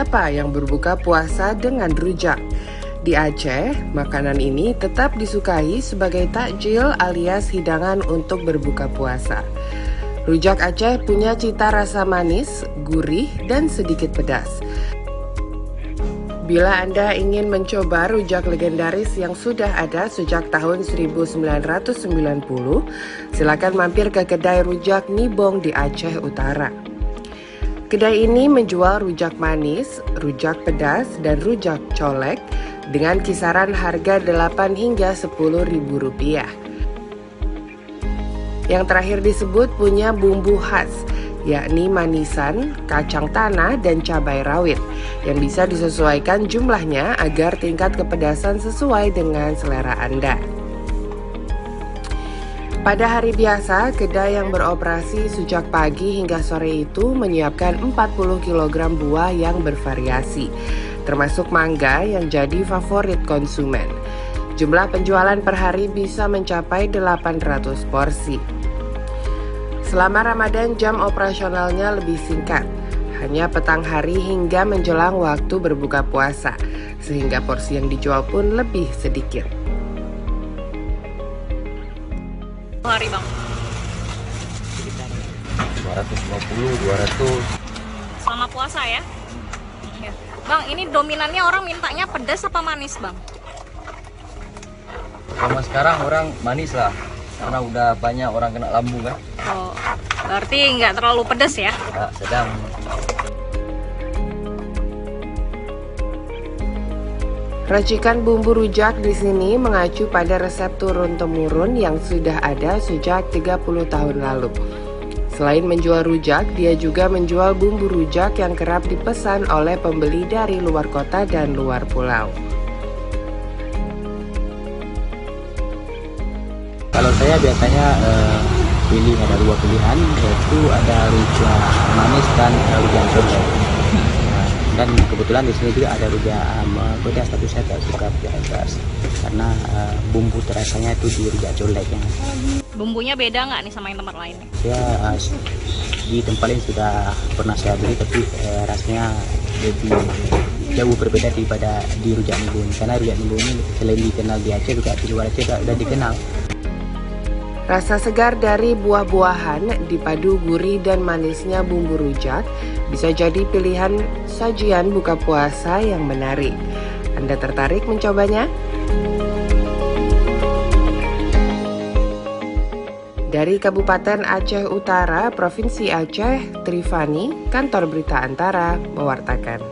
siapa yang berbuka puasa dengan rujak? Di Aceh, makanan ini tetap disukai sebagai takjil alias hidangan untuk berbuka puasa. Rujak Aceh punya cita rasa manis, gurih, dan sedikit pedas. Bila Anda ingin mencoba rujak legendaris yang sudah ada sejak tahun 1990, silakan mampir ke kedai rujak Nibong di Aceh Utara. Kedai ini menjual rujak manis, rujak pedas, dan rujak colek dengan kisaran harga 8 hingga 10 ribu rupiah. Yang terakhir disebut punya bumbu khas, yakni manisan, kacang tanah, dan cabai rawit yang bisa disesuaikan jumlahnya agar tingkat kepedasan sesuai dengan selera Anda. Pada hari biasa, kedai yang beroperasi sejak pagi hingga sore itu menyiapkan 40 kg buah yang bervariasi, termasuk mangga yang jadi favorit konsumen. Jumlah penjualan per hari bisa mencapai 800 porsi. Selama Ramadan, jam operasionalnya lebih singkat, hanya petang hari hingga menjelang waktu berbuka puasa, sehingga porsi yang dijual pun lebih sedikit. Hari bang? Sekitar 250, 200. Selama puasa ya? Ya. Bang, ini dominannya orang mintanya pedas apa manis bang? Sama sekarang orang manis lah, karena udah banyak orang kena lambung kan. Oh, berarti nggak terlalu pedas ya? Nah, sedang. Racikan bumbu rujak di sini mengacu pada resep turun-temurun yang sudah ada sejak 30 tahun lalu. Selain menjual rujak, dia juga menjual bumbu rujak yang kerap dipesan oleh pembeli dari luar kota dan luar pulau. Kalau saya biasanya pilih ada dua pilihan, yaitu ada rujak manis dan rujak colek. Dan kebetulan di sini juga ada rujak pedas, tapi saya tak suka pedas karena bumbu terasanya itu di rujak coleknya. Bumbunya beda nggak nih sama yang tempat lain? Saya di tempat lain sudah pernah saya beli, tapi rasanya lebih jauh berbeda daripada di rujak Nibong. Karena rujak Nibong ini selain dikenal di Aceh, juga di luar Aceh sudah dikenal. Rasa segar dari buah-buahan dipadu gurih dan manisnya bumbu rujak bisa jadi pilihan sajian buka puasa yang menarik. Anda tertarik mencobanya? Dari Kabupaten Aceh Utara, Provinsi Aceh, Trifani, Kantor Berita Antara, mewartakan.